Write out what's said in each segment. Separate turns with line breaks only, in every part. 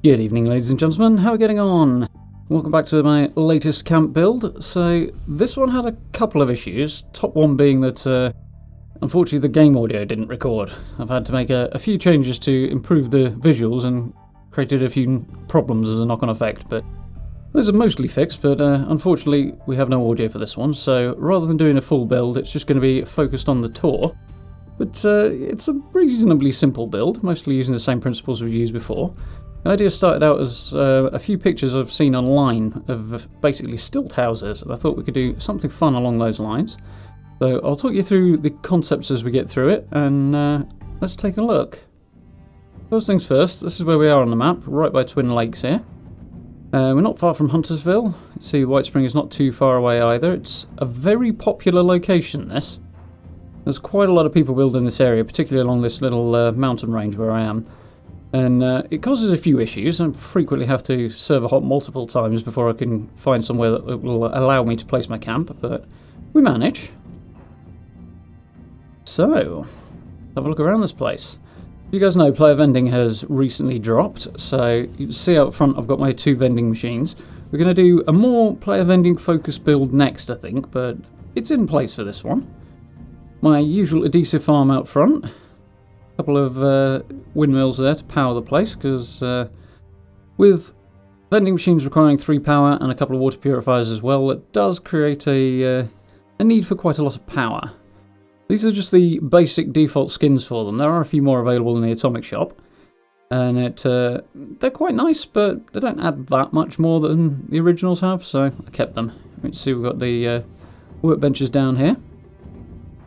Good evening, ladies and gentlemen, how are we getting on? Welcome back to my latest camp build. So this one had a couple of issues, top one being that unfortunately the game audio didn't record. I've had to make a few changes to improve the visuals and created a few problems as a knock-on effect, but those are mostly fixed, but unfortunately we have no audio for this one, so rather than doing a full build it's just going to be focused on the tour. But it's a reasonably simple build, mostly using the same principles we've used before. The idea started out as a few pictures I've seen online of basically stilt houses, and I thought we could do something fun along those lines. So I'll talk you through the concepts as we get through it, and let's take a look. First things first, this is where we are on the map, right by Twin Lakes here. We're not far from Huntersville. You can see White Spring is not too far away either. It's a very popular location, this. There's quite a lot of people building this area, particularly along this little mountain range where I am. And it causes a few issues. I frequently have to server hop multiple times before I can find somewhere that will allow me to place my camp, but we manage. So, have a look around this place. You guys know player vending has recently dropped, so you can see out front I've got my two vending machines. We're going to do a more player vending focused build next, I think, but it's in place for this one. My usual adhesive farm out front. A couple of windmills there to power the place, because with vending machines requiring 3 power and a couple of water purifiers as well, it does create a need for quite a lot of power. These are just the basic default skins for them. There are a few more available in the atomic shop, and they're quite nice, but they don't add that much more than the originals have, so I kept them. You can see we've got the workbenches down here.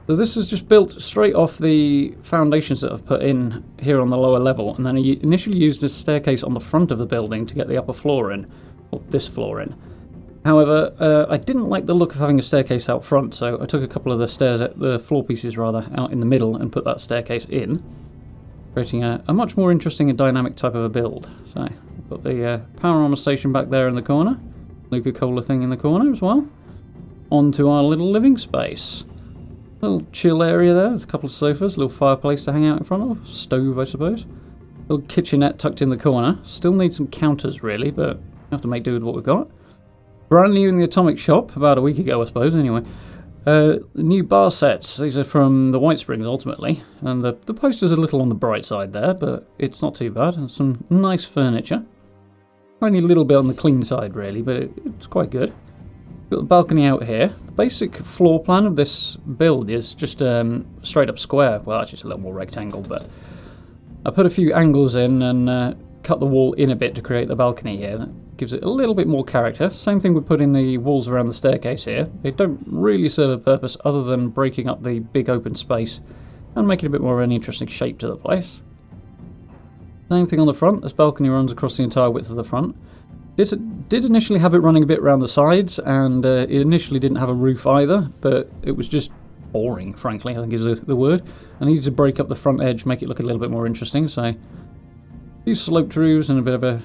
So this is just built straight off the foundations that I've put in here on the lower level, and then I initially used a staircase on the front of the building to get the upper floor in, or this floor in. However, I didn't like the look of having a staircase out front, so I took a couple of the floor pieces rather, out in the middle and put that staircase in, creating a much more interesting and dynamic type of a build. So I've got the power armor station back there in the corner, Nuka-Cola thing in the corner as well. Onto our little living space. Little chill area there, with a couple of sofas, a little fireplace to hang out in front of, stove I suppose. Little kitchenette tucked in the corner. Still need some counters really, but we have to make do with what we've got. Brand new in the atomic shop, about a week ago I suppose anyway. New bar sets, these are from the White Springs ultimately, and the poster's a little on the bright side there, but it's not too bad, and some nice furniture. Only a little bit on the clean side really, but it's quite good. Got the balcony out here. The basic floor plan of this build is just straight up square. Well, actually it's a little more rectangle, but I put a few angles in and cut the wall in a bit to create the balcony here. That gives it a little bit more character. Same thing with putting the walls around the staircase here. They don't really serve a purpose other than breaking up the big open space and making a bit more of an interesting shape to the place. Same thing on the front. This balcony runs across the entire width of the front. It did initially have it running a bit around the sides, and it initially didn't have a roof either, but it was just boring, frankly, I think is the word. I needed to break up the front edge, make it look a little bit more interesting, so a few sloped roofs and a bit of a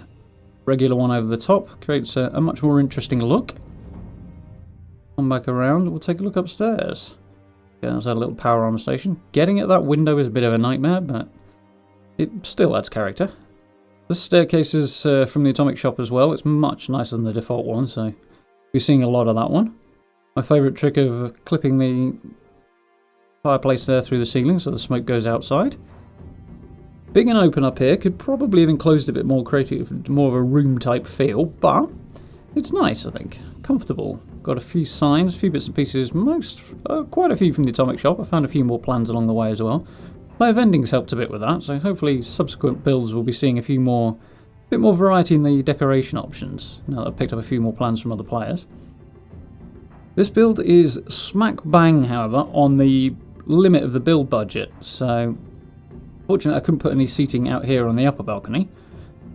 regular one over the top creates a much more interesting look. Come back around, we'll take a look upstairs. Okay, there's that little power armor station. Getting at that window is a bit of a nightmare, but it still adds character. This staircase is from the atomic shop as well. It's much nicer than the default one, so we're seeing a lot of that one. My favourite trick of clipping the fireplace there through the ceiling so the smoke goes outside. Big and open up here, could probably have enclosed a bit more, creative, more of a room type feel, but it's nice I think. Comfortable. Got a few signs, a few bits and pieces, quite a few from the atomic shop. I found a few more plans along the way as well. Player vending's helped a bit with that, so hopefully subsequent builds will be seeing a bit more variety in the decoration options, now that I've picked up a few more plans from other players. This build is smack bang, however, on the limit of the build budget, so fortunately I couldn't put any seating out here on the upper balcony,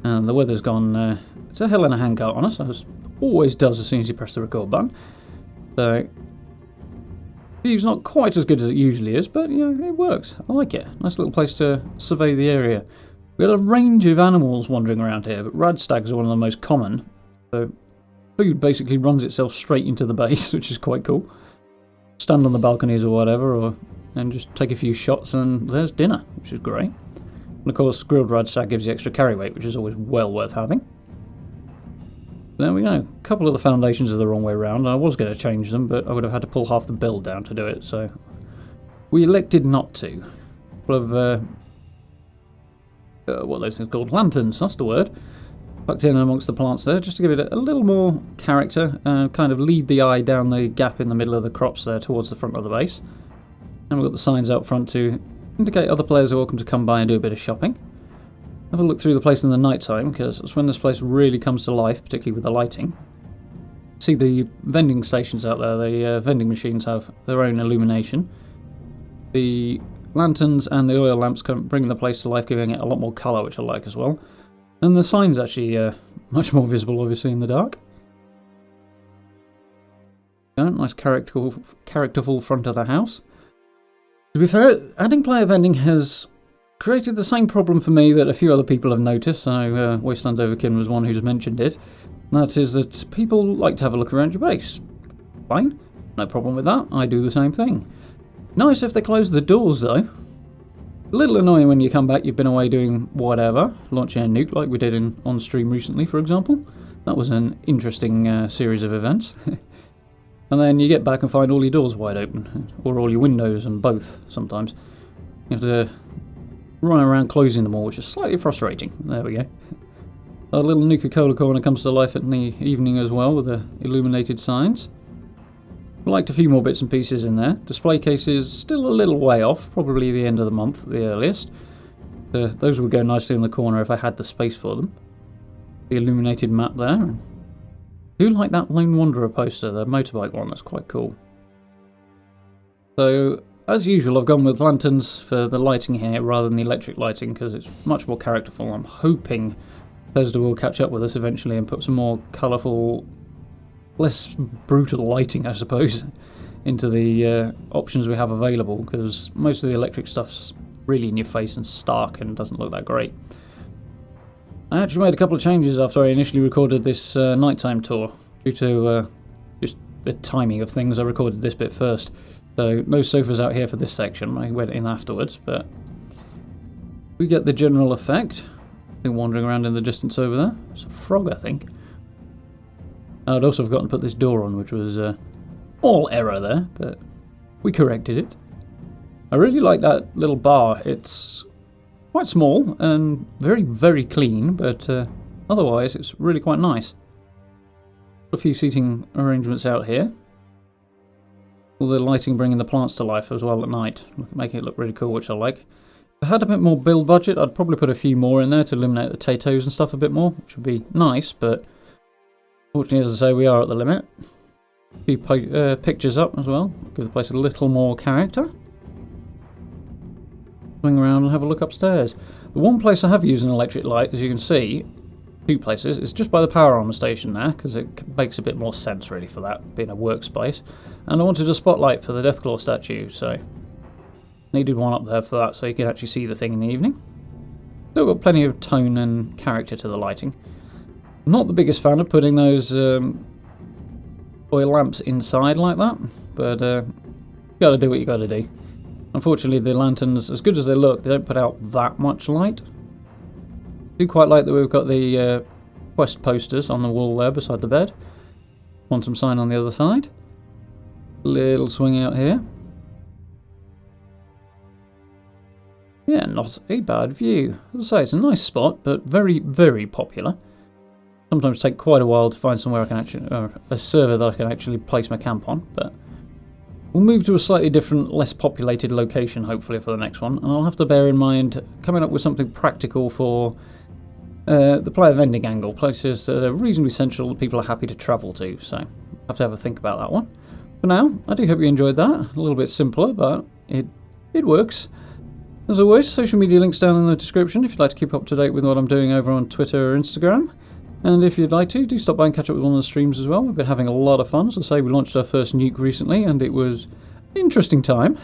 and the weather's gone to hell in a handcart on us, as it always does as soon as you press the record button. So view's not quite as good as it usually is, but you know, it works. I like it. Nice little place to survey the area. We've got a range of animals wandering around here, but rad stags are one of the most common. So food basically runs itself straight into the base, which is quite cool. Stand on the balconies or whatever, and just take a few shots and there's dinner, which is great. And of course, grilled radstag gives you extra carry weight, which is always well worth having. There we go. A couple of the foundations are the wrong way around. I was going to change them, but I would have had to pull half the build down to do it, so we elected not to. A couple of, what are those things called? Lanterns, that's the word. Tucked in amongst the plants there, just to give it a little more character, and kind of lead the eye down the gap in the middle of the crops there towards the front of the base. And we've got the signs out front to indicate other players are welcome to come by and do a bit of shopping. Have a look through the place in the night time, because it's when this place really comes to life, particularly with the lighting. See the vending stations out there, the vending machines have their own illumination. The lanterns and the oil lamps come bringing the place to life, giving it a lot more colour, which I like as well. And the sign's actually much more visible, obviously, in the dark. Nice characterful front of the house. To be fair, adding player vending has created the same problem for me that a few other people have noticed. So Wasteland Overkin was one who's mentioned it. And that is that people like to have a look around your base. Fine, no problem with that. I do the same thing. Nice if they close the doors though. A little annoying when you come back, you've been away doing whatever, launching a nuke like we did on stream recently, for example. That was an interesting series of events. And then you get back and find all your doors wide open, or all your windows, and both sometimes. You have to run around closing them all, which is slightly frustrating. There we go. A little Nuka-Cola corner comes to life in the evening as well, with the illuminated signs. I liked a few more bits and pieces in there. Display cases still a little way off, probably the end of the month at the earliest. Those would go nicely in the corner if I had the space for them. The illuminated map there. I do like that Lone Wanderer poster, the motorbike one, that's quite cool. So, as usual, I've gone with lanterns for the lighting here rather than the electric lighting because it's much more characterful. I'm hoping Bethesda will catch up with us eventually and put some more colourful, less brutal lighting, I suppose, into the options we have available, because most of the electric stuff's really in your face and stark and doesn't look that great. I actually made a couple of changes after I initially recorded this nighttime tour. Due to just the timing of things, I recorded this bit first. So no sofas out here for this section. I went in afterwards, but we get the general effect. Thing wandering around in the distance over there. It's a frog, I think. I'd also forgotten to put this door on, which was all error there, but we corrected it. I really like that little bar. It's quite small and very, very clean, but otherwise it's really quite nice. A few seating arrangements out here. All the lighting bringing the plants to life as well at night, making it look really cool, which I like. If I had a bit more build budget, I'd probably put a few more in there to illuminate the potatoes and stuff a bit more, which would be nice, but fortunately, as I say, we are at the limit. A few pictures up as well, give the place a little more character. Swing around and have a look upstairs. The one place I have used an electric light, as you can see, two places, is just by the power armor station there, because it makes a bit more sense really for that, being a workspace. And I wanted a spotlight for the Deathclaw statue, so needed one up there for that, so you can actually see the thing in the evening. Still got plenty of tone and character to the lighting. Not the biggest fan of putting those oil lamps inside like that, but you gotta do what you gotta do. Unfortunately, the lanterns, as good as they look, they don't put out that much light. I do quite like that we've got the quest posters on the wall there beside the bed. Quantum sign on the other side. Little swing out here. Yeah, not a bad view. As I say, it's a nice spot, but very, very popular. Sometimes take quite a while to find somewhere I can actually, a server that I can actually place my camp on, but we'll move to a slightly different, less populated location, hopefully, for the next one. And I'll have to bear in mind coming up with something practical for the player vending angle, places that are reasonably central that people are happy to travel to, so I'll have to have a think about that one. For now, I do hope you enjoyed that. A little bit simpler, but it works. As always, social media links down in the description if you'd like to keep up to date with what I'm doing over on Twitter or Instagram. And if you'd like to, do stop by and catch up with one of the streams as well. We've been having a lot of fun. As I say, we launched our first nuke recently, and it was an interesting time.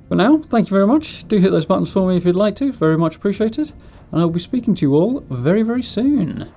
For now, thank you very much. Do hit those buttons for me if you'd like to. Very much appreciated. And I'll be speaking to you all very, very soon.